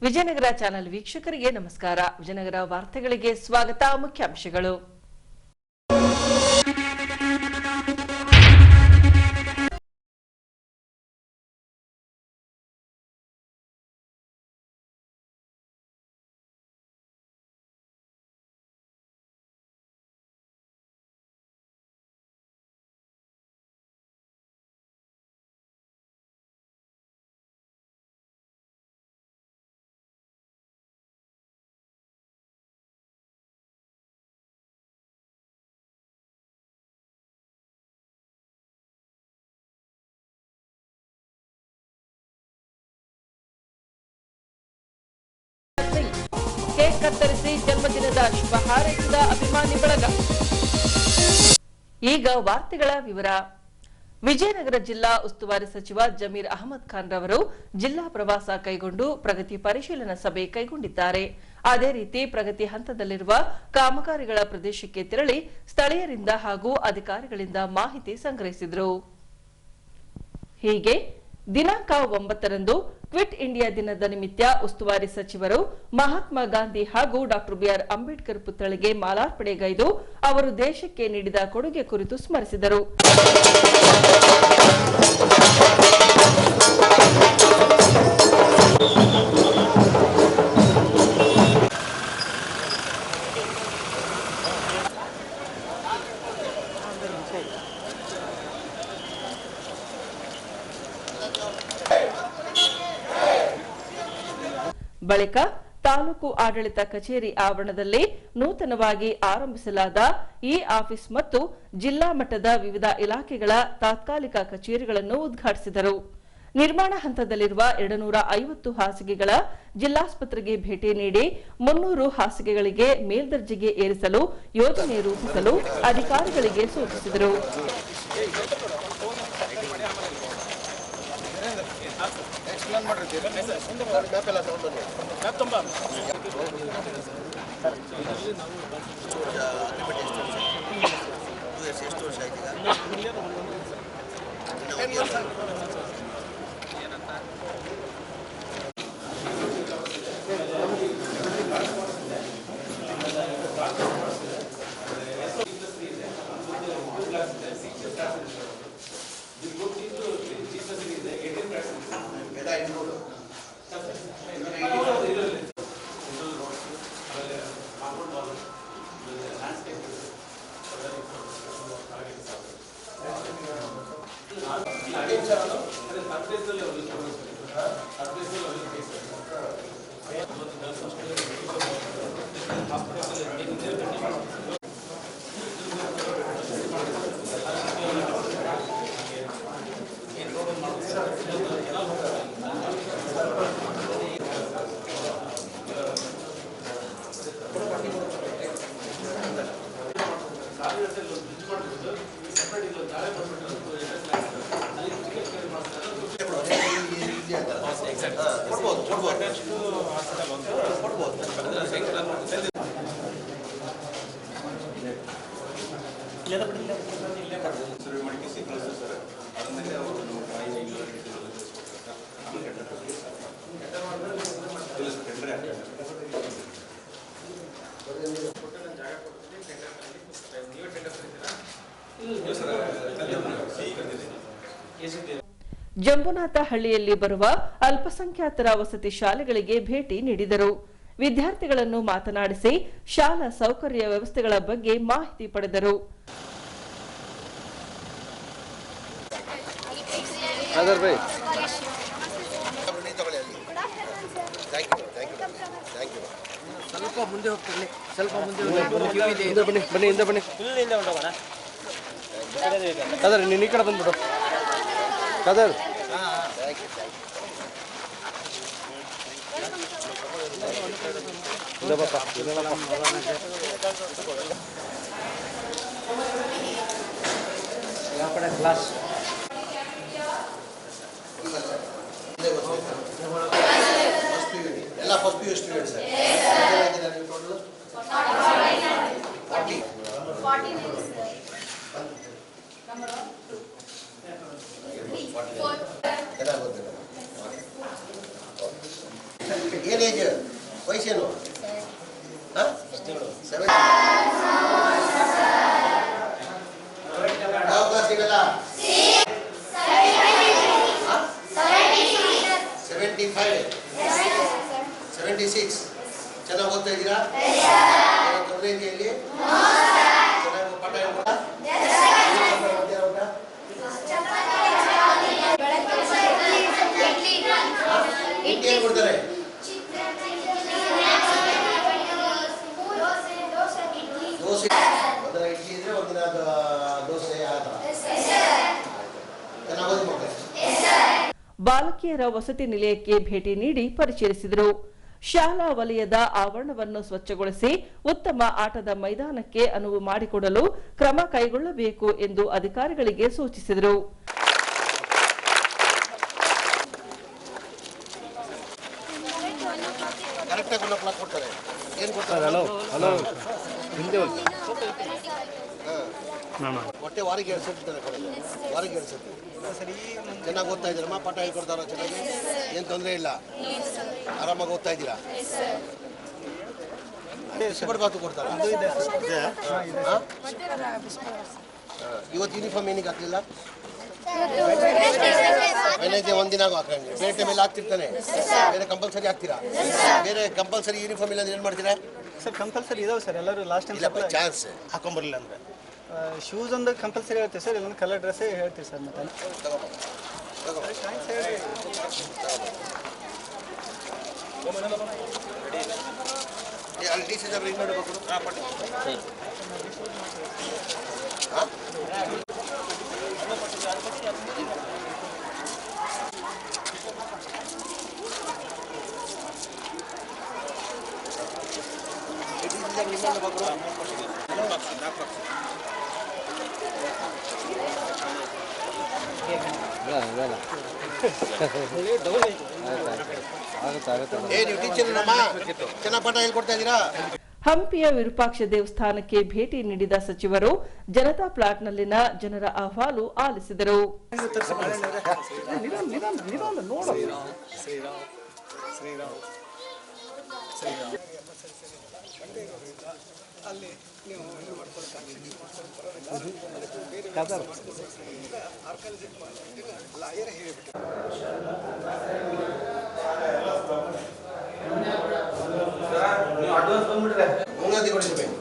Vijayanagara channel ವೀಕ್ಷಕರಿಗೆ ನಮಸ್ಕಾರ. ವಿಜಯನಗರ ವಾರ್ತೆಗಳಿಗೆ ಸ್ವಾಗತ. ಮುಖ್ಯಾಂಶಗಳು. ಕೇಕ್ ಕತ್ತರಿಸಿ ಜನ್ಮದಿನದ ಶುಭ ಹಾರೈಸಿದ ಅಭಿಮಾನಿ ಬಳಗ. ಈಗ ವಾರ್ತೆಗಳ ವಿವರ. ವಿಜಯನಗರ ಜಿಲ್ಲಾ ಉಸ್ತುವಾರಿ ಸಚಿವ ಜಮೀರ್ ಅಹಮದ್ ಖಾನ್ ರವರು ಜಿಲ್ಲಾ ಪ್ರವಾಸ ಕೈಗೊಂಡು ಪ್ರಗತಿ ಪರಿಶೀಲನಾ ಸಭೆ ಕೈಗೊಂಡಿದ್ದಾರೆ. ಅದೇ ರೀತಿ ಪ್ರಗತಿ ಹಂತದಲ್ಲಿರುವ ಕಾಮಗಾರಿಗಳ ಪ್ರದೇಶಕ್ಕೆ ತೆರಳಿ ಸ್ಥಳೀಯರಿಂದ ಹಾಗೂ ಅಧಿಕಾರಿಗಳಿಂದ ಮಾಹಿತಿ ಸಂಗ್ರಹಿಸಿದರು. ಹೀಗೆ ದಿನಾಂಕ 9ರಂದು ಕ್ವಿಟ್ ಇಂಡಿಯಾ ದಿನದ ನಿಮಿತ್ತ ಉಸ್ತುವಾರಿ ಸಚಿವರು ಮಹಾತ್ಮ ಗಾಂಧಿ ಹಾಗೂ ಡಾ ಬಿಆರ್ ಅಂಬೇಡ್ಕರ್ ಪುತ್ಥಳಿಗೆ ಮಾಲಾರ್ಪಣೆಗೈದು ಅವರು ದೇಶಕ್ಕೆ ನೀಡಿದ ಕೊಡುಗೆ ಕುರಿತು ಸ್ಮರಿಸಿದರು. ಬಳಿಕ ತಾಲೂಕು ಆಡಳಿತ ಕಚೇರಿ ಆವರಣದಲ್ಲಿ ನೂತನವಾಗಿ ಆರಂಭಿಸಲಾದ ಇ ಆಫೀಸ್ ಮತ್ತು ಜಿಲ್ಲಾ ಮಟ್ಟದ ವಿವಿಧ ಇಲಾಖೆಗಳ ತಾತ್ಕಾಲಿಕ ಕಚೇರಿಗಳನ್ನು ಉದ್ಘಾಟಿಸಿದರು. ನಿರ್ಮಾಣ ಹಂತದಲ್ಲಿರುವ 250 ಹಾಸಿಗೆಗಳ ಜಿಲ್ಲಾಸ್ಪತ್ರೆಗೆ ಭೇಟಿ ನೀಡಿ 300 ಹಾಸಿಗೆಗಳಿಗೆ ಮೇಲ್ದರ್ಜೆಗೆ ಏರಿಸಲು ಯೋಜನೆ ರೂಪಿಸಲು ಅಧಿಕಾರಿಗಳಿಗೆ ಸೂಚಿಸಿದರು. ಜಂಬುನಾಥಹಳ್ಳಿಯಲ್ಲಿ ಬರುವ ಅಲ್ಪಸಂಖ್ಯಾತರ ವಸತಿ ಶಾಲೆಗಳಿಗೆ ಭೇಟಿ ನೀಡಿದರು. ವಿದ್ಯಾರ್ಥಿಗಳನ್ನು ಮಾತನಾಡಿಸಿ ಶಾಲಾ ಸೌಕರ್ಯ ವ್ಯವಸ್ಥೆಗಳ ಬಗ್ಗೆ ಮಾಹಿತಿ ಪಡೆದರು. ಸ್ವಲ್ಪ ಮುಂದೆ ಹೋಗ್ತಿರಲಿ, ಸ್ವಲ್ಪ ಮುಂದೆ ಬನ್ನಿ. ಕದರ್ ನೀನು ಈ ಕಡೆ ಬಂದ್ಬಿಡು. ಕದರ್ ಯಾವ ಕಡೆ ಕ್ಲಾಸ್ ಎಲ್ಲ ಫಸ್ಟ್ ಪಿ ಯು ಸ್ಟೂಡೆಂಟ್ಸ್ ಏನ್ ಏಜ್ ವಯಸ್ಸೇನು ಯಾವ ಕ್ಲಾಸ್ ಸಿಗಲ್ಲ 76 ಚೆನ್ನಾಗಿ ಓದ್ತಾ ಇದ್ದೀರಾ ತೊಂದರೆ ಇದೆಯಾ ಇಲ್ಲಿ ಚೆನ್ನಾಗಿ ಪಾಠ ಹೇಳ್ಬೋದಾ ಇಡ್ಲಿ ಏನು ಕೊಡ್ತಾರೆ ದೋಸೆ ಒಂದಿನ ಇಡ್ಲಿ ಇದ್ರೆ ಒಂದಿನ ದೋಸೆ ಆ ಥರ ಚೆನ್ನಾಗಿ ಓದಿ ಮಕ್ಕಳು ಬಾಲಕಿಯರ ವಸತಿ ನಿಲಯಕ್ಕೆ ಭೇಟಿ ನೀಡಿ ಪರಿಶೀಲಿಸಿದರು. ಶಾಲಾ ವಲಯದ ಆವರಣವನ್ನು ಸ್ವಚ್ಛಗೊಳಿಸಿ ಉತ್ತಮ ಆಟದ ಮೈದಾನಕ್ಕೆ ಅನುವು ಮಾಡಿಕೊಡಲು ಕ್ರಮ ಕೈಗೊಳ್ಳಬೇಕು ಎಂದು ಅಧಿಕಾರಿಗಳಿಗೆ ಸೂಚಿಸಿದರು. ಹೊಟ್ಟೆ ವಾರಿಗೆ 2 ಸತಿ ವಾರಿಗೆ 2 ಸತಿ ಚೆನ್ನಾಗಿ ಓದ್ತಾ ಇದ್ದೀರಮ್ಮ ಪಾಠ ಹೇಳ್ಕೊಡ್ತಾರ ಚೆನ್ನಾಗಿ ಏನು ತೊಂದರೆ ಇಲ್ಲ ಆರಾಮಾಗಿ ಓದ್ತಾ ಇದ್ದೀರಾ ಬಾತು ಕೊಡ್ತಾರ ಇವತ್ತು ಯೂನಿಫಾರ್ಮ್ ಏನಿಗೆ ಹಾಕ್ಲಿಲ್ಲ ಬೆಳಗ್ಗೆ ಒಂದಿನ ಹಾಕಂಗೆ ಬೇರೆ ಟೈಮಲ್ಲಿ ಹಾಕ್ತಿರ್ತಾನೆ ಬೇರೆ ಕಂಪಲ್ಸರಿ ಹಾಕ್ತೀರಾ ಬೇರೆ ಕಂಪಲ್ಸರಿ ಯೂನಿಫಾರ್ಮ್ ಇಲ್ಲ ಏನು ಮಾಡ್ತೀರಾ ಸರ್ ಕಂಪಲ್ಸರಿ ಇದಾವೆ ಸರ್ ಎಲ್ಲರೂ ಲಾಸ್ಟ್ ಟೈಮ್ ಇಲ್ಲ ಚಾನ್ಸ್ ಹಾಕೊಂಬರಲಿಲ್ಲ ಅಂದರೆ ಶೂಸ್ ಒಂದು ಕಂಪಲ್ಸರಿ ಹೇಳ್ತೀವಿ ಸರ್ ಇಲ್ಲೊಂದು ಕಲರ್ ಡ್ರೆಸ್ಸೇ ಹೇಳ್ತೀವಿ ಸರ್ ಮತ್ತೆ ಅಲ್ಲಿ ಡಿ ಸಿ ಇದು ಮಾಡಬೇಕು ಚೆನ್ನಾಗಿ ಪಾಠ ಹೇಳ್ಕೊಡ್ತಾ ಇದ್ದೀರಾ ಹಂಪಿಯ ವಿರೂಪಾಕ್ಷ ದೇವಸ್ಥಾನಕ್ಕೆ ಭೇಟಿ ನೀಡಿದ ಸಚಿವರು ಜನತಾ ಪ್ಲಾಟ್ನಲ್ಲಿನ ಜನರ ಅಹವಾಲು ಆಲಿಸಿದರು. ಮುಂಗಾದಿ ಕೊಡಿರ್ಬೇಕು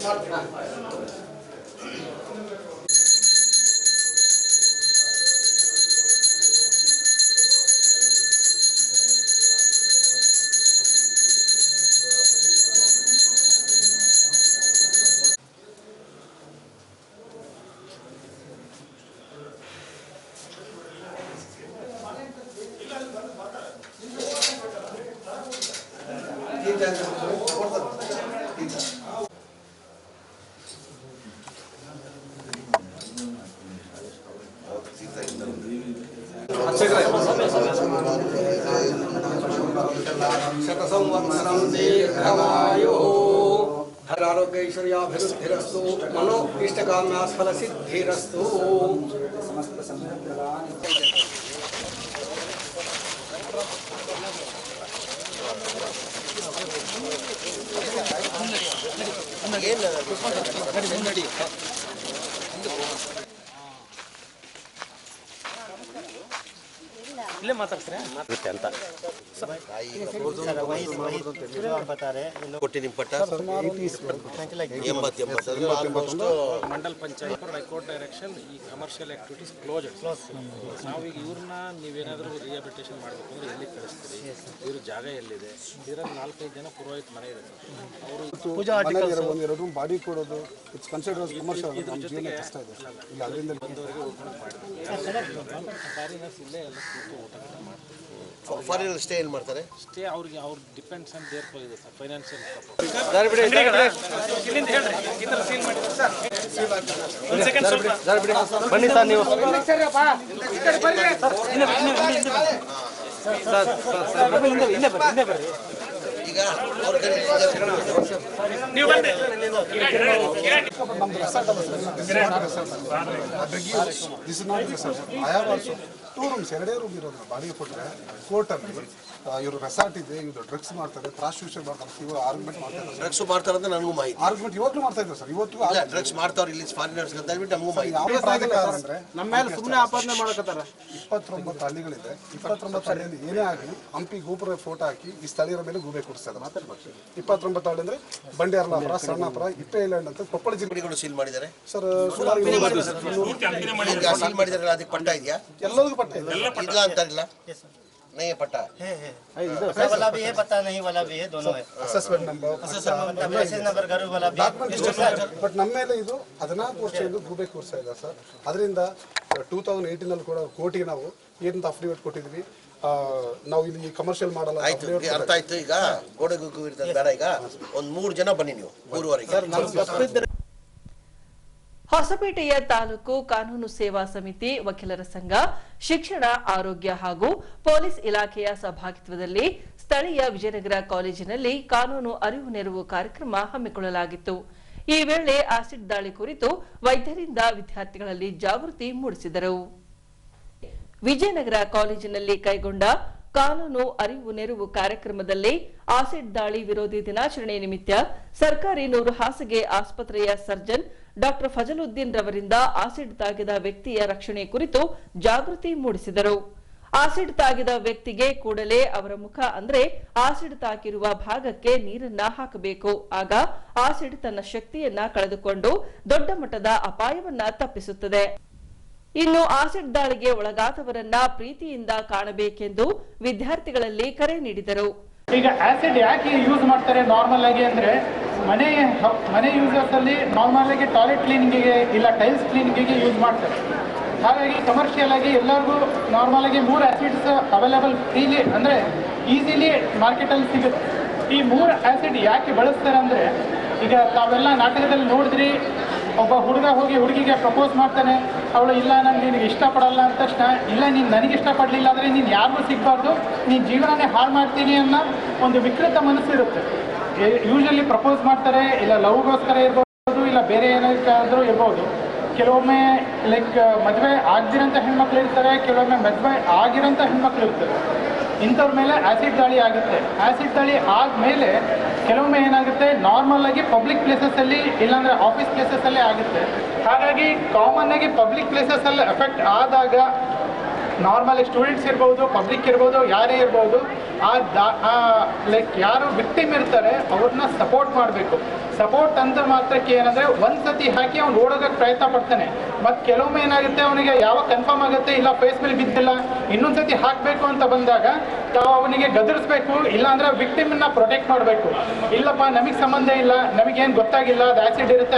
आरोग्यैश्वर्याभिवृद्धिरस्तु मनो इष्टकाम्यास्फलसिद्धिरस्तु ಇಲ್ಲೇ ಮಾತಾಡ್ತಾರೆ ಅಂತ ಕೊಟ್ಟಿ ನಿಮ್ಮ ಪಟ್ಟ 80 ಮಂಡಲ್ ಪಂಚಾಯತ್ ಹೈಕೋರ್ಟ್ ಡೈರೆಕ್ಷನ್ ಈ ಕಮರ್ಷಿಯಲ್ ಆಕ್ಟಿವಿಟೀಸ್ ಕ್ಲೋಸ್ಡ್. ನಾವೀಗ ಇವ್ರನ್ನ ನೀವೇನಾದರೂ ರಿಹಾಬಿಲಿಟೇಷನ್ ಮಾಡಬೇಕು ಅಂದ್ರೆ ಎಲ್ಲಿ ಕಳಿಸ್ತೀರಿ, ಇವ್ರ ಜಾಗ ಎಲ್ಲಿದೆ, ಇದರಲ್ಲಿ 4-5 ಜನ ಪುರೋಹಿತ ಮನೆ ಇದೆ ಅವರು ಪೂಜಾ ಒಂದೆರಡು ರೂಮ್ ಬಾಡಿ ಕೊಡೋದು ಇಟ್ಸ್ ಕನ್ಸಿಡರ್ಡ್ ಕಮರ್ಷಿಯಲ್ ನಮ್ಮ ಜೀವನ ಕಷ್ಟ ಇದೆ ಇಲ್ಲ ಅದರಿಂದ ಬಂದವರಿಗೆ ಓಪನ್ ಮಾಡಿದ್ವಿ. ಫಾರಿನರ್ಸ್ ಇಲ್ಲೇ ಎಲ್ಲ ಕೂತು ಊಟ ಮಾಡ್ತೀವಿ. ಫಾರಿನರ್ ಸ್ಟೇ ಏನು ಮಾಡ್ತಾರೆ ಸ್ಟೇ ಅವ್ರಿಗೆ ಅವ್ರು ಡಿಪೆಂಡ್ಸ್ ಆನ್ ದೇರ್ ಇದೆ ಸರ್ ಫೈನಾನ್ಷಿಯಲ್ ಬನ್ನಿ ಸರ್ ನೀವು ಈಗ ಅವ್ರ ಕಡೆ this is not reserve I have also 2 rooms 2 room ಇರೋದು ಬಾಡಿಗೆ ಕೊಟ್ಟರೆ ಕೋರ್ಟಲ್ಲಿ ಇವರು ರೆಸಾರ್ಟ್ ಇದೆ, ಇವರು ಡ್ರಗ್ಸ್ ಮಾಡ್ತಾರೆ, ಪ್ರಾಸ್ಟಿಟ್ಯೂಷನ್ ಮಾಡ್ತಾರೆ, ಇವರು ಆರ್ಗ್ಯುಮೆಂಟ್ ಮಾಡ್ತಾರೆ. ಡ್ರಗ್ಸ್ ಮಾಡ್ತಾರೆ ಅಂತ ನನಗೂ ಮಾಹಿತಿ. ಆರ್ಗ್ಯುಮೆಂಟ್ ಇವಾಗಲೂ ಮಾಡ್ತಾ ಇದ್ದಾರೆ ಸರ್. ಇವತ್ತು ಡ್ರಗ್ಸ್ ಮಾಡ್ತಾವ್ರು ಇಲ್ಲಿ ಫಾರಿನರ್ಸ್ ಅಂತ ಹೇಳ್ಬಿಟ್ಟು ನಮಗೂ ಮಾಹಿತಿ. ಅಂದ್ರೆ ನಮ್ಮ ಮೇಲೆ ಸುಮ್ಮನೆ ಆಪಾದನೆ ಮಾಡಕತ್ತಾರ. 29 ಹಳ್ಳಿಗಳಿದೆ. 29 ಹಳ್ಳಿಯಲ್ಲಿ ಏನೇ ಆಗಲಿ ಹಂಪಿ ಗೋಪುರ ಫೋಟೋ ಹಾಕಿ ಈ ಸ್ಥಳೀಯರ ಮೇಲೆ ಗೂಬೆ ಕೂರಿಸ್ತಾರೆ. 29 ಹಳ್ಳಿ ಅಂದ್ರೆ ಬಂಡೇರ್ಲಾಪುರ, ಸಣ್ಣಪುರ, ಇಪ್ಪೆ ಐಲ್ಯಾಂಡ್ ಅಂತ ಕೊಪ್ಪಳ ಜಿಲ್ಲೆಗಳು ಸೀಲ್ ಮಾಡಿದ್ದಾರೆ ಸರ್. ಸೀಲ್ ಮಾಡಿದಾರಲ್ಲ, ಅದಕ್ಕೆ ಪಟ್ಟ ಇದೆಯಾ? ಎಲ್ಲದಕ್ಕೂ ಪಟ್ಟ ಇದೆ. ಇಲ್ಲ ಅಂತಾರಿಲ್ಲ, नहीं है पट्टा है वाला भी है, पता नहीं वाला भी है, दोनों है. ಅಸೆಸ್ಮೆಂಟ್ ನಂಬರ್, लाइसेंस नंबर घर वाला भी. ಬಟ್ ನಮ್ಮ ಮೇಲೆ ಇದು 14 ವರ್ಷದಿಂದ ಗೂಬೆ ಕೂರಿಸ್ತಾ ಇದೆ ಸರ್. ಅದರಿಂದ 2018 ಅಲ್ಲಿ ಕೂಡ ಕೋರ್ಟಿಗೆ ನಾವು ಏನಂತ ಅಫಿಡವಿಟ್ ಕೊಟ್ಟಿದ್ವಿ, ನಾವು ಇಲ್ಲಿ ಕಮರ್ಷಿಯಲ್ ಮಾಡಲ್ಲ. ಆಯ್ತು, ಅರ್ಥ ಆಯ್ತು. ಈಗ ಗೋಡೆ ಗುಗ್ಗು ಇರ್ತದೆ ಬೇಡ. ಈಗ ಒಂದು 3 ಜನ ಬನ್ನಿ ನೀವು 3ವರೆಗೆ. ಹೊಸಪೇಟೆಯ ತಾಲೂಕು ಕಾನೂನು ಸೇವಾ ಸಮಿತಿ, ವಕೀಲರ ಸಂಘ, ಶಿಕ್ಷಣ, ಆರೋಗ್ಯ ಹಾಗೂ ಪೊಲೀಸ್ ಇಲಾಖೆಯ ಸಹಭಾಗಿತ್ವದಲ್ಲಿ ಸ್ಥಳೀಯ ವಿಜಯನಗರ ಕಾಲೇಜಿನಲ್ಲಿ ಕಾನೂನು ಅರಿವು ನೆರವು ಕಾರ್ಯಕ್ರಮ ಹಮ್ಮಿಕೊಳ್ಳಲಾಗಿತ್ತು. ಈ ವೇಳೆ ಆಸಿಡ್ ದಾಳಿ ಕುರಿತು ವೈದ್ಯರಿಂದ ವಿದ್ಯಾರ್ಥಿಗಳಲ್ಲಿ ಜಾಗೃತಿ ಮೂಡಿಸಿದರು. ವಿಜಯನಗರ ಕಾಲೇಜಿನಲ್ಲಿ ಕೈಗೊಂಡ ಕಾನೂನು ಅರಿವು ನೆರವು ಕಾರ್ಯಕ್ರಮದಲ್ಲಿ ಆಸಿಡ್ ದಾಳಿ ವಿರೋಧಿ ದಿನಾಚರಣೆ ನಿಮಿತ್ತ ಸರ್ಕಾರಿ ನೂರು ಹಾಸಿಗೆ ಆಸ್ಪತ್ರೆಯ ಸರ್ಜನ್ ಡಾಕ್ಟರ್ ಫಜಲುದ್ದೀನ್ ರವರಿಂದ ಆಸಿಡ್ ತಾಗಿದ ವ್ಯಕ್ತಿಯ ರಕ್ಷಣೆ ಕುರಿತು ಜಾಗೃತಿ ಮೂಡಿಸಿದರು. ಆಸಿಡ್ ತಾಗಿದ ವ್ಯಕ್ತಿಗೆ ಕೂಡಲೇ ಅವರ ಮುಖ ಅಂದ್ರೆ ಆಸಿಡ್ ತಾಕಿರುವ ಭಾಗಕ್ಕೆ ನೀರನ್ನ ಹಾಕಬೇಕು. ಆಗ ಆಸಿಡ್ ತನ್ನ ಶಕ್ತಿಯನ್ನ ಕಳೆದುಕೊಂಡು ದೊಡ್ಡ ಮಟ್ಟದ ಅಪಾಯವನ್ನ ತಪ್ಪಿಸುತ್ತದೆ. ಇನ್ನು ಆಸಿಡ್ ದಾಳಿಗೆ ಒಳಗಾದವರನ್ನ ಪ್ರೀತಿಯಿಂದ ಕಾಣಬೇಕೆಂದು ವಿದ್ಯಾರ್ಥಿಗಳಲ್ಲಿ ಕರೆ ನೀಡಿದರು. ಈಗ ಆಸಿಡ್ ಯಾಕೆ ಯೂಸ್ ಮಾಡ್ತಾರೆ ನಾರ್ಮಲ್ ಆಗಿ ಅಂದ್ರೆ ಮನೆ ಯೂಸರ್ಸ್ ಅಲ್ಲಿ ನಾರ್ಮಲ್ ಆಗಿ ಟಾಯ್ಲೆಟ್ ಕ್ಲೀನಿಂಗಿಗೆ ಇಲ್ಲ ಟೈಲ್ಸ್ ಕ್ಲೀನಿಂಗಿಗೆ ಯೂಸ್ ಮಾಡ್ತಾರೆ. ಹಾಗಾಗಿ ಕಮರ್ಷಿಯಲ್ ಆಗಿ ಎಲ್ಲರಿಗೂ ನಾರ್ಮಲ್ ಆಗಿ 3 ಆಸಿಡ್ಸ್ ಅವೈಲೇಬಲ್ ಫ್ರೀಲಿ ಅಂದ್ರೆ ಈಸಿಲಿ ಮಾರ್ಕೆಟಲ್ಲಿ ಸಿಗುತ್ತೆ. ಈ 3 ಆಸಿಡ್ ಯಾಕೆ ಬಳಸ್ತಾರೆ ಅಂದ್ರೆ, ಈಗ ತಾವೆಲ್ಲ ನಾಟಕದಲ್ಲಿ ನೋಡಿದ್ರಿ, ಒಬ್ಬ ಹುಡುಗ ಹೋಗಿ ಹುಡುಗಿಗೆ ಪ್ರಪೋಸ್ ಮಾಡ್ತಾನೆ. ಅವಳು ಇಲ್ಲ, ನಾನು ನಿನಗೆ ಇಷ್ಟಪಡಲ್ಲ ಅಂದ ತಕ್ಷಣ, ಇಲ್ಲ ನೀನು ನನಗೆ ಇಷ್ಟಪಡಲಿಲ್ಲ ಅಂದರೆ ನೀನು ಯಾರಿಗೂ ಸಿಗಬಾರ್ದು, ನೀನು ಜೀವನನೇ ಹಾಳು ಮಾಡ್ತೀನಿ ಅನ್ನೋ ಒಂದು ವಿಕೃತ ಮನಸ್ಸಿರುತ್ತೆ. ಯೂಶಲಿ ಪ್ರಪೋಸ್ ಮಾಡ್ತಾರೆ, ಇಲ್ಲ ಲವ್ಗೋಸ್ಕರ ಇರ್ಬೋದು, ಇಲ್ಲ ಬೇರೆ ಏನಾದರೂ ಇರ್ಬೋದು. ಕೆಲವೊಮ್ಮೆ ಲೈಕ್ ಮದುವೆ ಆಗದಿರೋಂಥ ಹೆಣ್ಮಕ್ಳು ಇರ್ತಾರೆ, ಕೆಲವೊಮ್ಮೆ ಮದುವೆ ಆಗಿರೋಂಥ ಹೆಣ್ಮಕ್ಳು ಇರ್ತಾರೆ. ಇಂಥವ್ರ ಮೇಲೆ ಆಸಿಡ್ ದಾಳಿ ಆಗುತ್ತೆ. ಆಸಿಡ್ ದಾಳಿ ಆದಮೇಲೆ ಕೆಲವೊಮ್ಮೆ ಏನಾಗುತ್ತೆ, ನಾರ್ಮಲ್ ಆಗಿ ಪಬ್ಲಿಕ್ ಪ್ಲೇಸಸ್ಸಲ್ಲಿ ಇಲ್ಲಾಂದರೆ ಆಫೀಸ್ ಪ್ಲೇಸಸ್ಸಲ್ಲೇ ಆಗುತ್ತೆ. ಹಾಗಾಗಿ ಕಾಮನ್ ಆಗಿ ಪಬ್ಲಿಕ್ ಪ್ಲೇಸಸ್ಸಲ್ಲಿ ಎಫೆಕ್ಟ್ ಆದಾಗ ನಾರ್ಮಲ್ ಸ್ಟೂಡೆಂಟ್ಸ್ ಇರ್ಬೋದು, ಪಬ್ಲಿಕ್ ಇರ್ಬೋದು, ಯಾರೇ ಇರ್ಬೋದು, ಲೈಕ್ ಯಾರು ವಿಕ್ಟಿಮ್ ಇರ್ತಾರೆ ಅವ್ರನ್ನ ಸಪೋರ್ಟ್ ಮಾಡಬೇಕು. ಸಪೋರ್ಟ್ ಅಂತ ಮಾತ್ರಕ್ಕೆ ಏನಂದರೆ ಒಂದು ಸತಿ ಹಾಕಿ ಅವ್ನು ಓಡೋಗಕ್ಕೆ ಪ್ರಯತ್ನ ಪಡ್ತಾನೆ. ಮತ್ತು ಕೆಲವೊಮ್ಮೆ ಏನಾಗುತ್ತೆ, ಅವನಿಗೆ ಯಾವಾಗ ಕನ್ಫರ್ಮ್ ಆಗುತ್ತೆ ಇಲ್ಲ ಫೇಸ್ ಮೇಲೆ ಬಿದ್ದಿಲ್ಲ ಇನ್ನೊಂದು ಸತಿ ಹಾಕಬೇಕು ಅಂತ ಬಂದಾಗ ತಾವು ಅವನಿಗೆ ಗದರಿಸ್ಬೇಕು, ಇಲ್ಲಾಂದರೆ ವಿಕ್ಟಿಮನ್ನ ಪ್ರೊಟೆಕ್ಟ್ ಮಾಡಬೇಕು. ಇಲ್ಲಪ್ಪ ನಮಗೆ ಸಂಬಂಧ ಇಲ್ಲ, ನಮಗೇನು ಗೊತ್ತಾಗಿಲ್ಲ, ಅದು ಆ್ಯಸಿಡ್ ಇರುತ್ತೆ,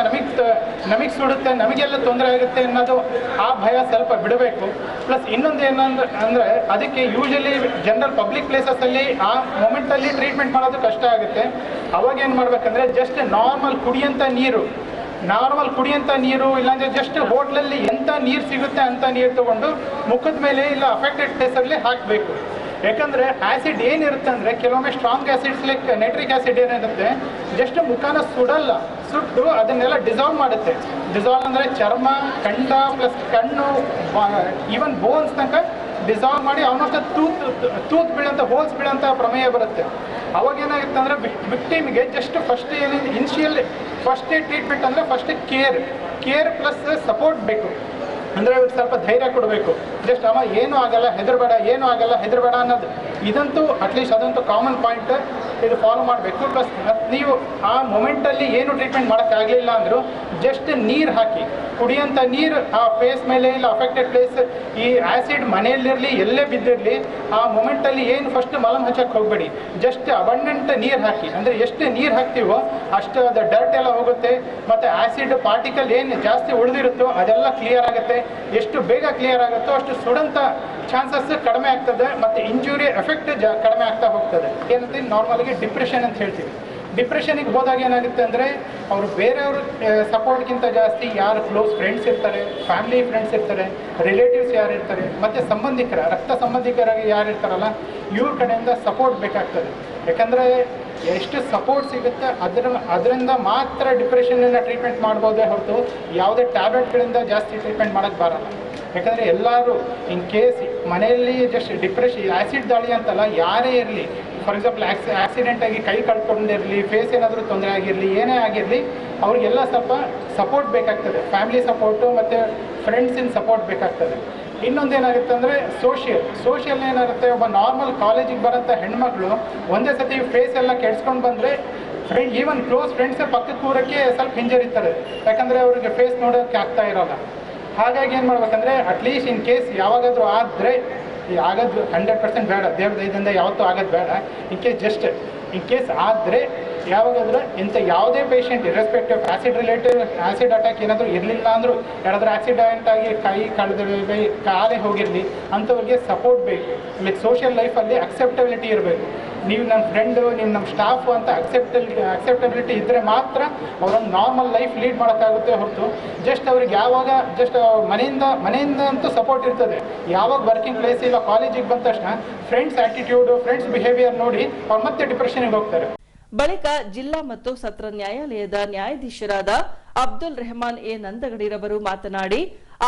ನಮಗೆ ಸುಡುತ್ತೆ, ನಮಗೆಲ್ಲ ತೊಂದರೆ ಆಗುತ್ತೆ ಅನ್ನೋದು ಆ ಭಯ ಸ್ವಲ್ಪ ಬಿಡಬೇಕು. ಪ್ಲಸ್ ಇನ್ನೊಂದು ಏನಂದ್ರೆ ಅದಕ್ಕೆ ಯೂಶಲಿ ಜನರಲ್ ಪಬ್ಲಿಕ್ ಪ್ಲೇಸಸ್ಸಲ್ಲಿ ಆ ಮೊಮೆಂಟಲ್ಲಿ ಟ್ರೀಟ್ಮೆಂಟ್ ಮಾಡೋದು ಕಷ್ಟ ಆಗುತ್ತೆ. ಅವಾಗ ಏನು ಮಾಡ್ಬೇಕಂದ್ರೆ ಜಸ್ಟ್ ನಾರ್ಮಲ್ ಕುಡಿಯಂಥ ನೀರು ಇಲ್ಲಾಂದರೆ ಜಸ್ಟ್ ಹೋಟ್ಲಲ್ಲಿ ಎಂಥ ನೀರು ಸಿಗುತ್ತೆ ಅಂಥ ನೀರು ತೊಗೊಂಡು ಮುಖದ ಮೇಲೆ ಇಲ್ಲ ಅಫೆಕ್ಟೆಡ್ ಪ್ಲೇಸಲ್ಲಿ ಹಾಕಬೇಕು. ಯಾಕಂದರೆ ಆ್ಯಸಿಡ್ ಏನಿರುತ್ತೆ ಅಂದರೆ ಕೆಲವೊಮ್ಮೆ strong acids like nitric acid ಏನಿರುತ್ತೆ ಜಸ್ಟ್ ಮುಖನ ಸುಡಲ್ಲ, ಸುಟ್ಟು ಅದನ್ನೆಲ್ಲ ಡಿಸಾಲ್ವ್ ಮಾಡುತ್ತೆ. ಡಿಸಾಲ್ವ್ ಅಂದರೆ ಚರ್ಮ, ಕಂಡ ಪ್ಲಸ್ ಕಣ್ಣು, ಈವನ್ ಬೋನ್ಸ್ ತನಕ ಡಿಸಾಲ್ವ್ ಮಾಡಿ ಅವನಷ್ಟು ತೂತ್ ಬೀಳಂಥ ಹೋಲ್ಸ್ ಬೀಳಂಥ ಪ್ರಮೇಯ ಬರುತ್ತೆ. ಅವಾಗ ಏನಾಗುತ್ತೆ ಅಂದರೆ ವಿಕ್ಟಿಮ್ಗೆ ಜಸ್ಟ್ ಫಸ್ಟ್ ಏನಿದೆ ಇನಿಷಿಯಲ್ ಫಸ್ಟ್ ಟ್ರೀಟ್ಮೆಂಟ್ ಅಂದರೆ ಫಸ್ಟ್ ಕೇರ್ ಪ್ಲಸ್ ಸಪೋರ್ಟ್ ಬೇಕು. ಅಂದರೆ ಸ್ವಲ್ಪ ಧೈರ್ಯ ಕೊಡಬೇಕು. ಜಸ್ಟ್ ಅವ ಏನೂ ಆಗಲ್ಲ ಹೆದರಬೇಡ ಅನ್ನೋದು ಇದಂತೂ ಅಟ್ಲೀಸ್ಟ್ ಅದಂತೂ ಕಾಮನ್ ಪಾಯಿಂಟ್, ಇದು ಫಾಲೋ ಮಾಡಬೇಕು. ಪ್ಲಸ್ ನೀವು ಆ ಮೊಮೆಂಟಲ್ಲಿ ಏನು ಟ್ರೀಟ್ಮೆಂಟ್ ಮಾಡೋಕ್ಕಾಗಲಿಲ್ಲ ಅಂದರೂ ಜಸ್ಟ್ ನೀರು ಹಾಕಿ, ಕುಡಿಯೋಂಥ ನೀರು ಆ ಫೇಸ್ ಮೇಲೆ ಇಲ್ಲ ಅಫೆಕ್ಟೆಡ್ ಪ್ಲೇಸ್, ಈ ಆ್ಯಸಿಡ್ ಮನೆಯಲ್ಲಿರಲಿ ಎಲ್ಲೇ ಬಿದ್ದಿರಲಿ ಆ ಮೊಮೆಂಟಲ್ಲಿ ಏನು ಫಸ್ಟ್ ಮಲಮ್ ಹಚ್ಚಕ್ಕೆ ಹೋಗಬೇಡಿ. ಜಸ್ಟ್ ಅಬಂಡೆಂಟ್ ನೀರು ಹಾಕಿ, ಅಂದರೆ ಎಷ್ಟು ನೀರು ಹಾಕ್ತೀವೋ ಅಷ್ಟು ಅದು ಡರ್ಟ್ ಎಲ್ಲ ಹೋಗುತ್ತೆ, ಮತ್ತು ಆ್ಯಸಿಡ್ ಪಾರ್ಟಿಕಲ್ ಏನು ಜಾಸ್ತಿ ಉಳಿದಿರುತ್ತೋ ಅದೆಲ್ಲ ಕ್ಲಿಯರ್ ಆಗುತ್ತೆ. ಎಷ್ಟು ಬೇಗ ಕ್ಲಿಯರ್ ಆಗುತ್ತೋ ಅಷ್ಟು ಸುಡಂಥ ಚಾನ್ಸಸ್ ಕಡಿಮೆ ಆಗ್ತದೆ, ಮತ್ತು ಇಂಜುರಿ ಎಫೆಕ್ಟ್ ಕಡಿಮೆ ಆಗ್ತಾ ಹೋಗ್ತದೆ. ಏನಂತ ನಾರ್ಮಲಾಗಿ ಡಿಪ್ರೆಷನ್ ಅಂತ ಹೇಳ್ತೀವಿ. ಡಿಪ್ರೆಷನಿಗೆ ಹೋದಾಗ ಏನಾಗುತ್ತೆ ಅಂದರೆ ಅವರು ಬೇರೆಯವರು ಸಪೋರ್ಟ್ಗಿಂತ ಜಾಸ್ತಿ ಯಾರು ಕ್ಲೋಸ್ ಫ್ರೆಂಡ್ಸ್ ಇರ್ತಾರೆ, ಫ್ಯಾಮಿಲಿ ಫ್ರೆಂಡ್ಸ್ ಇರ್ತಾರೆ, ರಿಲೇಟಿವ್ಸ್ ಯಾರು ಇರ್ತಾರೆ, ಮತ್ತು ರಕ್ತ ಸಂಬಂಧಿಕರಾಗಿ ಯಾರು ಇರ್ತಾರಲ್ಲ ಇವ್ರ ಕಡೆಯಿಂದ ಸಪೋರ್ಟ್ ಬೇಕಾಗ್ತದೆ. ಯಾಕಂದರೆ ಎಷ್ಟು ಸಪೋರ್ಟ್ ಸಿಗುತ್ತೆ ಅದರಿಂದ ಮಾತ್ರ ಡಿಪ್ರೆಷನ್ನ ಟ್ರೀಟ್ಮೆಂಟ್ ಮಾಡ್ಬೋದೇ ಹೊರತು ಯಾವುದೇ ಟ್ಯಾಬ್ಲೆಟ್ಗಳಿಂದ ಜಾಸ್ತಿ ಟ್ರೀಟ್ಮೆಂಟ್ ಮಾಡೋಕ್ಕೆ ಬರಲ್ಲ. ಯಾಕಂದರೆ ಎಲ್ಲರೂ ಇನ್ ಕೇಸ್ ಮನೆಯಲ್ಲಿ ಜಸ್ಟ್ ಡಿಪ್ರೆಷನ್ ಆ್ಯಸಿಡ್ ದಾಳಿ ಅಂತಲ್ಲ, ಯಾರೇ ಇರಲಿ, ಫಾರ್ ಎಕ್ಸಾಂಪಲ್ ಆಕ್ಸಿಡೆಂಟ್ ಆಗಿ ಕೈ ಕಳ್ಕೊಂಡಿರಲಿ, ಫೇಸ್ ಏನಾದರೂ ತೊಂದರೆ ಆಗಿರಲಿ, ಏನೇ ಆಗಿರಲಿ, ಅವ್ರಿಗೆಲ್ಲ ಸ್ವಲ್ಪ ಸಪೋರ್ಟ್ ಬೇಕಾಗ್ತದೆ. ಫ್ಯಾಮಿಲಿ ಸಪೋರ್ಟು ಮತ್ತು ಫ್ರೆಂಡ್ಸಿನ ಸಪೋರ್ಟ್ ಬೇಕಾಗ್ತದೆ. ಇನ್ನೊಂದೇನಾಗುತ್ತೆ ಅಂದರೆ ಸೋಷಿಯಲ್ ಏನಾಗುತ್ತೆ, ಒಬ್ಬ ನಾರ್ಮಲ್ ಕಾಲೇಜಿಗೆ ಬರೋಂಥ ಹೆಣ್ಮಕ್ಳು ಒಂದೇ ಸತಿ ಫೇಸ್ ಎಲ್ಲ ಕೆಡ್ಸ್ಕೊಂಡು ಬಂದರೆ ಈವನ್ ಕ್ಲೋಸ್ ಫ್ರೆಂಡ್ಸೇ ಪಕ್ಕಕ್ಕೆ ಕೂರಕ್ಕೆ ಸ್ವಲ್ಪ ಹಿಂಜರಿತಾರೆ, ಯಾಕಂದರೆ ಅವ್ರಿಗೆ ಫೇಸ್ ನೋಡೋಕ್ಕೆ ಆಗ್ತಾ ಇರೋಲ್ಲ. ಹಾಗಾಗಿ ಏನು ಮಾಡ್ಬೇಕಂದ್ರೆ ಅಟ್ಲೀಸ್ಟ್ ಇನ್ ಕೇಸ್ ಯಾವಾಗಾದರೂ ಆದರೆ, ಆಗೋದು 100% ಬೇಡ, ದೇವ್ರ ದಯದಿಂದ ಯಾವತ್ತೂ ಆಗೋದು ಬೇಡ, ಇನ್ ಕೇಸ್ ಆದರೆ ಯಾವಾಗಾದರೂ ಇಂಥ ಯಾವುದೇ ಪೇಷಂಟ್ ಇರ್ರೆಸ್ಪೆಕ್ಟಿವ್ ಆ್ಯಸಿಡ್ ಅಟ್ಯಾಕ್ ಏನಾದರೂ ಇರಲಿಲ್ಲ ಅಂದರೂ, ಯಾರಾದರೂ ಆಕ್ಸಿಡೆಂಟ್ ಆಗಿ ಕೈ ಕಳೆದ ಕಾಲೇ ಹೋಗಿರಲಿ, ಅಂಥವ್ರಿಗೆ ಸಪೋರ್ಟ್ ಬೇಕು. ಲೈಕ್ ಸೋಷಿಯಲ್ ಲೈಫಲ್ಲಿ ಅಕ್ಸೆಪ್ಟಬಿಲಿಟಿ ಇರಬೇಕು. ನೀವು ನಮ್ಮ ಫ್ರೆಂಡು, ನೀವು ನಮ್ಮ ಸ್ಟಾಫು ಅಂತ ಅಕ್ಸೆಪ್ಟಬಿಲಿಟಿ ಇದ್ದರೆ ಮಾತ್ರ ಅವರೊಂದು ನಾರ್ಮಲ್ ಲೈಫ್ ಲೀಡ್ ಮಾಡೋಕ್ಕಾಗುತ್ತೆ ಹೊರತು ಅವ್ರಿಗೆ ಯಾವಾಗ ಮನೆಯಿಂದ ಅಂತೂ ಸಪೋರ್ಟ್ ಇರ್ತದೆ. ಯಾವಾಗ ವರ್ಕಿಂಗ್ ಪ್ಲೇಸ್ ಇಲ್ಲ ಕಾಲೇಜಿಗೆ ಬಂದ ತಕ್ಷಣ ಫ್ರೆಂಡ್ಸ್ ಆ್ಯಟಿಟ್ಯೂಡು, ಫ್ರೆಂಡ್ಸ್ ಬಿಹೇವಿಯರ್ ನೋಡಿ ಅವ್ರು ಮತ್ತೆ ಡಿಪ್ರೆಷನ್ಗೆ ಹೋಗ್ತಾರೆ. ಬಳಿಕ ಜಿಲ್ಲಾ ಮತ್ತು ಸತ್ರ ನ್ಯಾಯಾಲಯದ ನ್ಯಾಯಾಧೀಶರಾದ ಅಬ್ದುಲ್ ರೆಹಮಾನ್ ಎ ನಂದಗಡಿರವರು ಮಾತನಾಡಿ,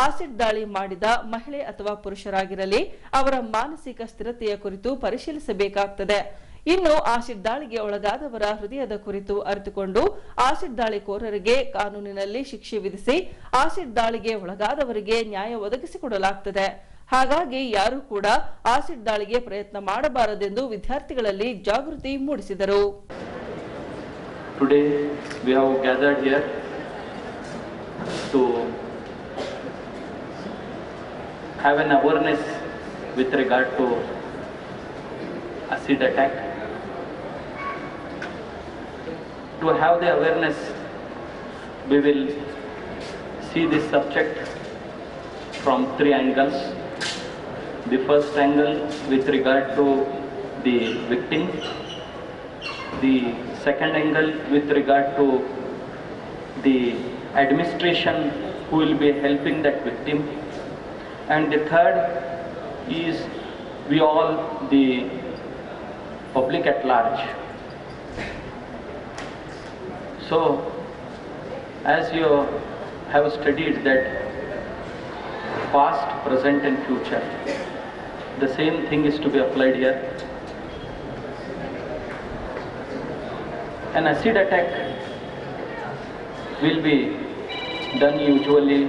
ಆಸಿಡ್ ದಾಳಿ ಮಾಡಿದ ಮಹಿಳೆ ಅಥವಾ ಪುರುಷರಾಗಿರಲಿ ಅವರ ಮಾನಸಿಕ ಸ್ಥಿರತೆಯ ಕುರಿತು ಪರಿಶೀಲಿಸಬೇಕಾಗುತ್ತದೆ. ಇನ್ನು ಆಸಿಡ್ ದಾಳಿಗೆ ಒಳಗಾದವರ ಹೃದಯದ ಕುರಿತು ಅರಿತುಕೊಂಡು ಆಸಿಡ್ ದಾಳಿಕೋರರಿಗೆ ಕಾನೂನಿನಲ್ಲಿ ಶಿಕ್ಷೆ ವಿಧಿಸಿ ಆಸಿಡ್ ದಾಳಿಗೆ ಒಳಗಾದವರಿಗೆ ನ್ಯಾಯ ಒದಗಿಸಿಕೊಡಲಾಗುತ್ತದೆ. ಹಾಗಾಗಿ ಯಾರೂ ಕೂಡ ಆಸಿಡ್ ದಾಳಿಗೆ ಪ್ರಯತ್ನ ಮಾಡಬಾರದೆಂದು ವಿದ್ಯಾರ್ಥಿಗಳಲ್ಲಿ ಜಾಗೃತಿ ಮೂಡಿಸಿದರು. Today we have gathered here to have an awareness with regard to acid attack. To have the awareness, we will see this subject from 3 angles. The first angle with regard to the victim, the second angle with regard to the administration who will be helping that victim, and the third is we all, the public at large. So as you have studied that past, present and future, the same thing is to be applied here. An acid attack will be done usually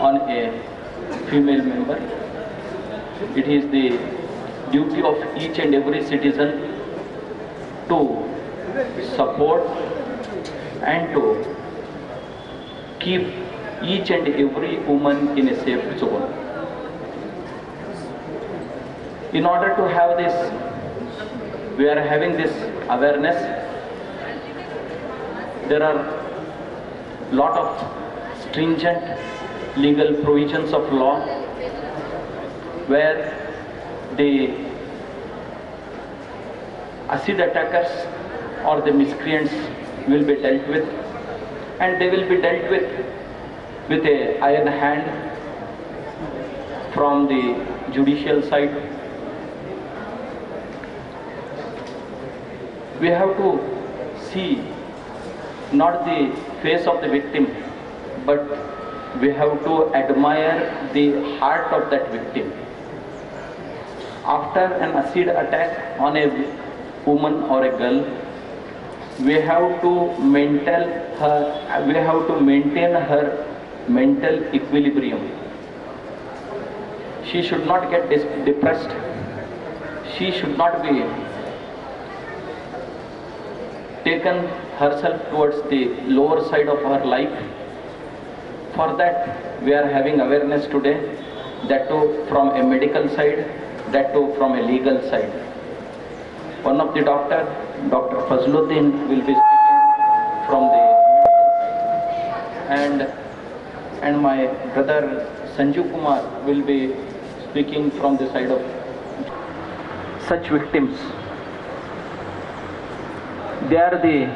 on a female member. It is the duty of each and every citizen to support and to keep each and every woman in a safe zone. In order to have this, we are having this awareness. There are lot of stringent legal provisions of law where the acid attackers or the miscreants will be dealt with, and they will be dealt with a iron hand from the judicial side. We have to see not the face of the victim, but we have to admire the heart of that victim. After an acid attack on a woman or a girl, we have to maintain her mental equilibrium. She should not get depressed. She should not be taken herself towards the lower side of her life. For that we are having awareness today, that too from a medical side, that too from a legal side. One of the Dr. Fazluddin will be speaking from the medical side, and my brother Sanju Kumar will be speaking from the side of such victims. They are the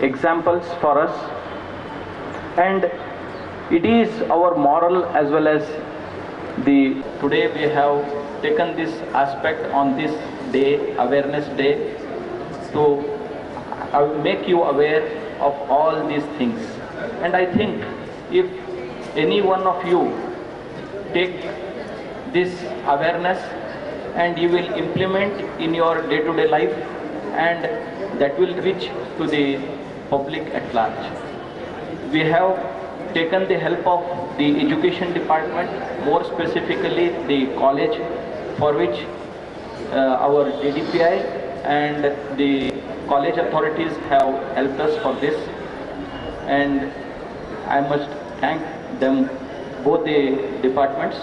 examples for us, and it is our moral as well as today we have taken this aspect on this day, awareness day, to make you aware of all these things. And I think if any one of you take this awareness and you will implement in your day-to-day life, and that will reach to the public at large. We have taken the help of the education department, more specifically the college, for which our DDPI and the college authorities have helped us for this, and I must thank them, both the departments,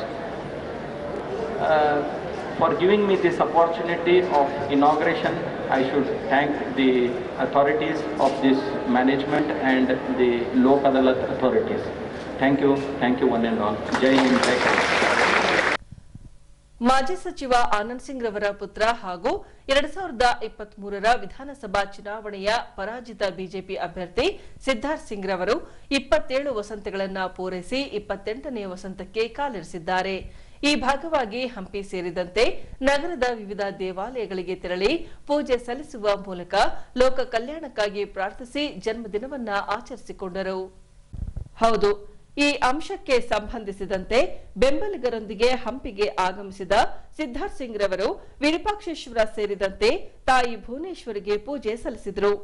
for giving me this opportunity of inauguration. I should thank the authorities of this management and the Lok Adalat authorities. Thank you one and all. Jai Hind, Jai Hind. ಮಾಜಿ ಸಚಿವ ಆನಂದ್ ಸಿಂಗ್ ರವರ ಪುತ್ರ ಹಾಗೂ 2023ರ ವಿಧಾನಸಭಾ ಚುನಾವಣೆಯ ಪರಾಜಿತ BJP ಅಭ್ಯರ್ಥಿ ಸಿದ್ಧಾರ್ಥ್ ಸಿಂಗ್ ರವರು 27 ವಸಂತಗಳನ್ನು ಪೂರೈಸಿ 28ನೇ ವಸಂತಕ್ಕೆ ಕಾಲಿರಿಸಿದ್ದಾರೆ. ಈ ಭಾಗವಾಗಿ ಹಂಪಿ ಸೇರಿದಂತೆ ನಗರದ ವಿವಿಧ ದೇವಾಲಯಗಳಿಗೆ ತೆರಳಿ ಪೂಜೆ ಸಲ್ಲಿಸುವ ಮೂಲಕ ಲೋಕ ಕಲ್ಯಾಣಕ್ಕಾಗಿ ಪ್ರಾರ್ಥಿಸಿ ಜನ್ಮದಿನವನ್ನ ಆಚರಿಸಿಕೊಂಡರು. ಹೌದು, ಈ ಅಂಶಕ್ಕೆ ಸಂಬಂಧಿಸಿದಂತೆ ಬೆಂಬಲಿಗರೊಂದಿಗೆ ಹಂಪಿಗೆ ಆಗಮಿಸಿದ ಸಿದ್ಧಾರ್ಥ್ ಸಿಂಗ್ ರವರು ವಿರೂಪಾಕ್ಷೇಶ್ವರ ಸೇರಿದಂತೆ ತಾಯಿ ಭುವನೇಶ್ವರಿಗೆ ಪೂಜೆ ಸಲ್ಲಿಸಿದರು.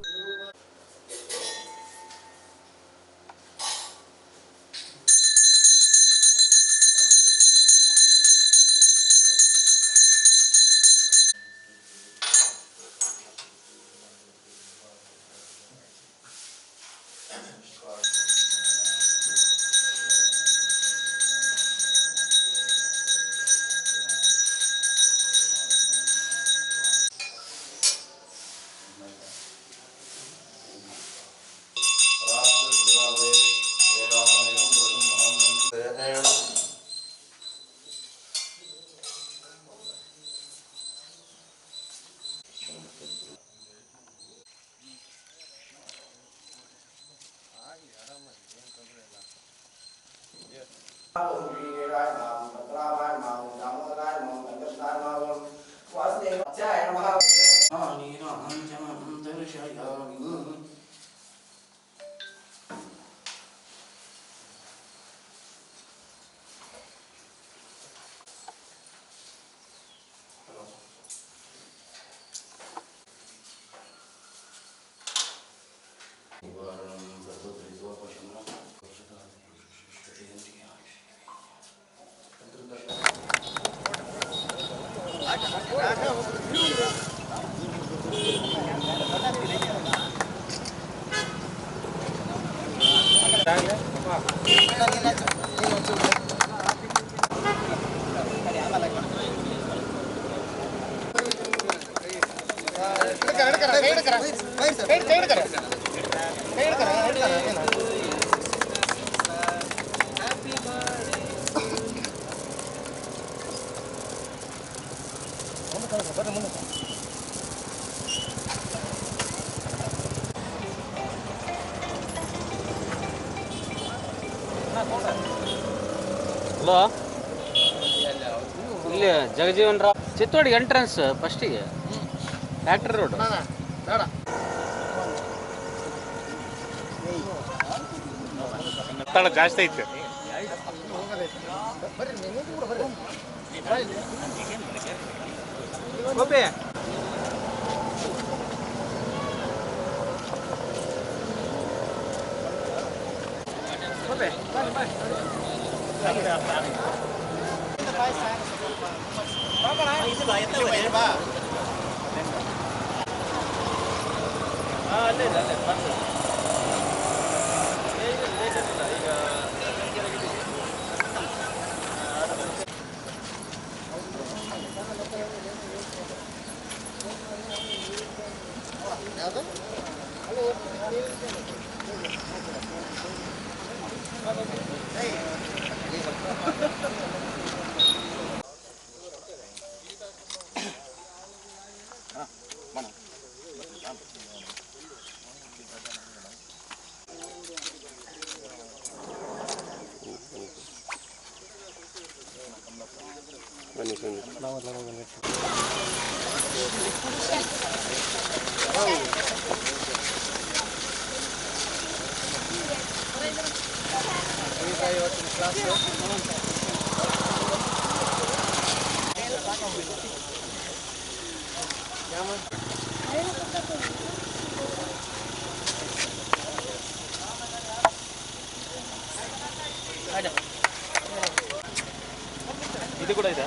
ಹಲೋ, ಇಲ್ಲಿ ಜಗಜೀವನ್ ರಾವ್ ಚಿತ್ತೋಡಿ ಎಂಟ್ರೆನ್ಸ್ ಫಸ್ಟಿಗೆ ಫ್ಯಾಕ್ಟ್ರಿ ರೋಡ್. ಜಾಸ್ತಿ ಐತೆ. ಇವತ್ತಿನ ಕ್ಲಾಸು ಇದು ಕೂಡ ಇದೆ.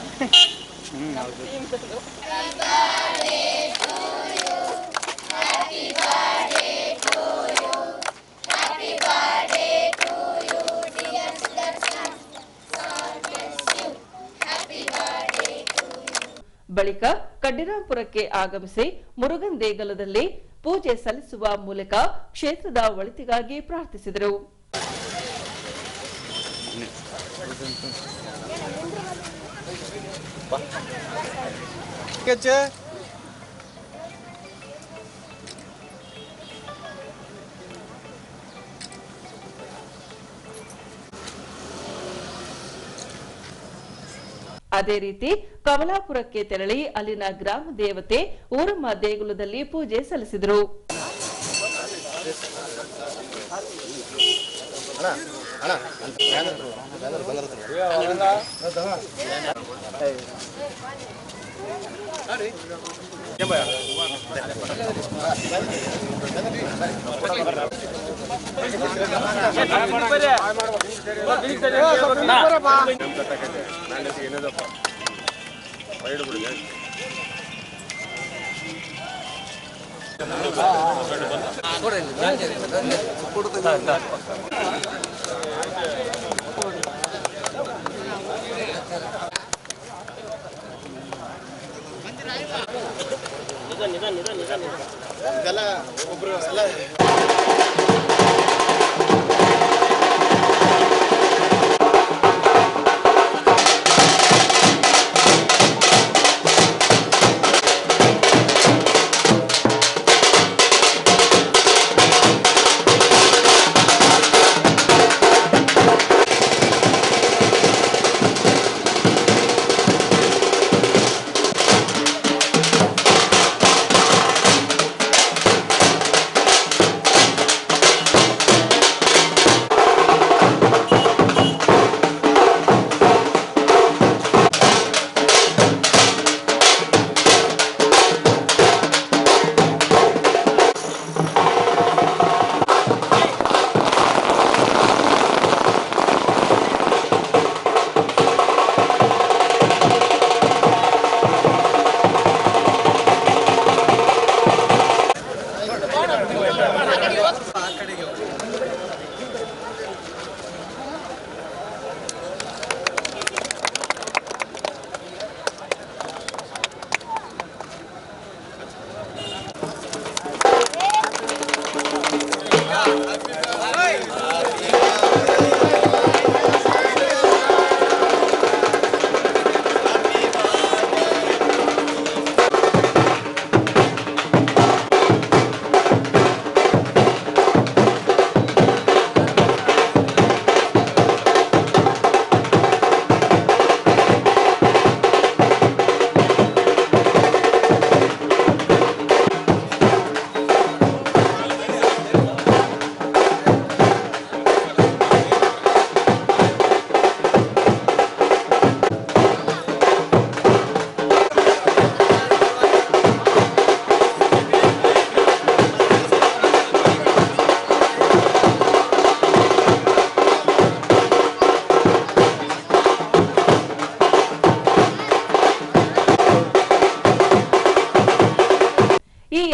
ಬಳಿಕ ಕಡ್ಡಿರಾಂಪುರಕ್ಕೆ ಆಗಮಿಸಿ ಮುರುಗನ್ ದೇಗುಲದಲ್ಲಿ ಪೂಜೆ ಸಲ್ಲಿಸುವ ಮೂಲಕ ಕ್ಷೇತ್ರದ ಒಳಿತಿಗಾಗಿ ಪ್ರಾರ್ಥಿಸಿದರು. ಅದೇ ರೀತಿ ಕಮಲಾಪುರಕ್ಕೆ ತೆರಳಿ ಅಲ್ಲಿನ ಗ್ರಾಮ ದೇವತೆ ಊರಮ್ಮ ದೇಗುಲದಲ್ಲಿ ಪೂಜೆ ಸಲ್ಲಿಸಿದರು. ಇದೆಲ್ಲ ಒಬ್ರು ಎಲ್ಲ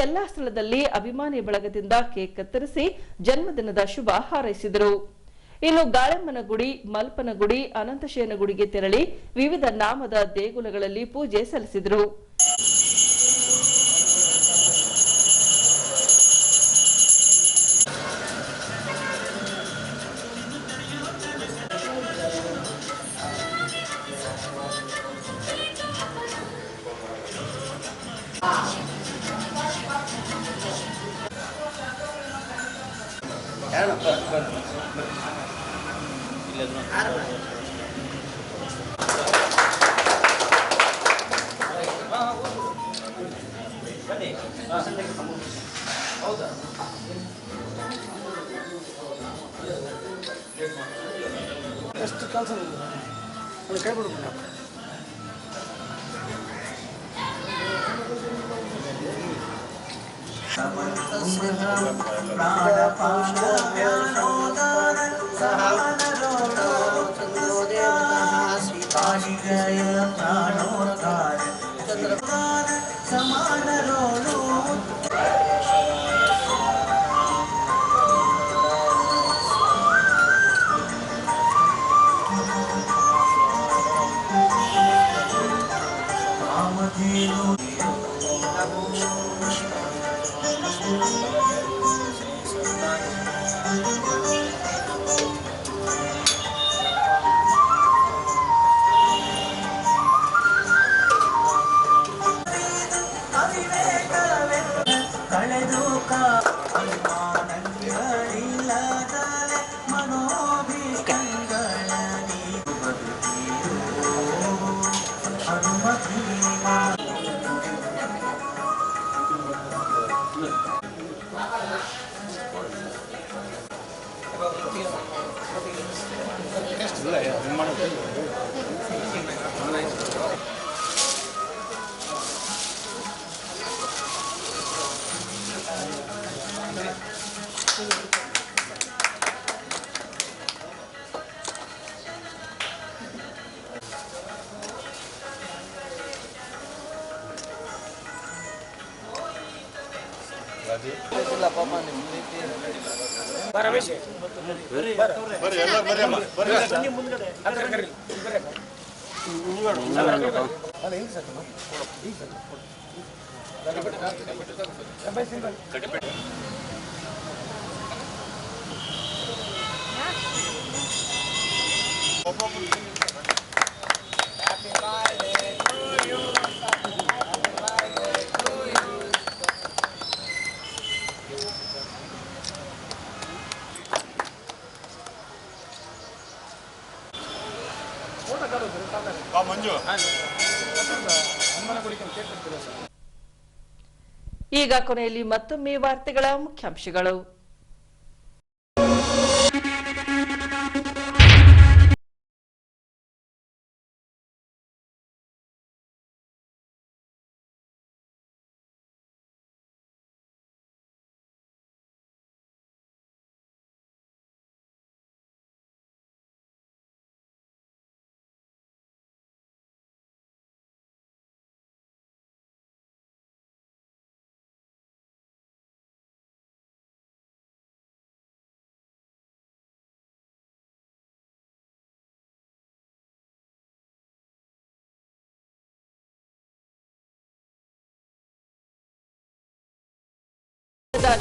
ಎಲ್ಲಾ ಸ್ಥಳದಲ್ಲಿ ಅಭಿಮಾನಿ ಬಳಗದಿಂದ ಕೇಕ್ ಕತ್ತರಿಸಿ ಜನ್ಮದಿನದ ಶುಭ ಹಾರೈಸಿದರು. ಇನ್ನು ಗಾಳೆಮ್ಮನಗುಡಿ, ಮಲ್ಪನಗುಡಿ, ಅನಂತಶಯನಗುಡಿಗೆ ತೆರಳಿ ವಿವಿಧ ನಾಮದ ದೇಗುಲಗಳಲ್ಲಿ ಪೂಜೆ ಸಲ್ಲಿಸಿದರು. ಈಗ ಕೊನೆಯಲ್ಲಿ ಮತ್ತೊಮ್ಮೆ ವಾರ್ತೆಗಳ ಮುಖ್ಯಾಂಶಗಳು.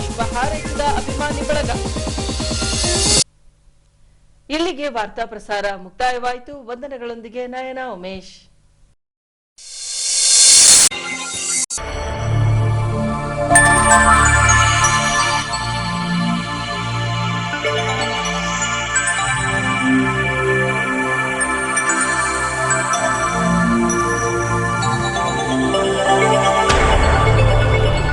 ಶುಭ ಹಾರೈಸಿದ ಅಭಿಮಾನಿ ಬಳಗ. ಇಲ್ಲಿಗೆ ವಾರ್ತಾ ಪ್ರಸಾರ ಮುಕ್ತಾಯವಾಯಿತು. ವಂದನೆಗಳೊಂದಿಗೆ ನಯನ ಉಮೇಶ್.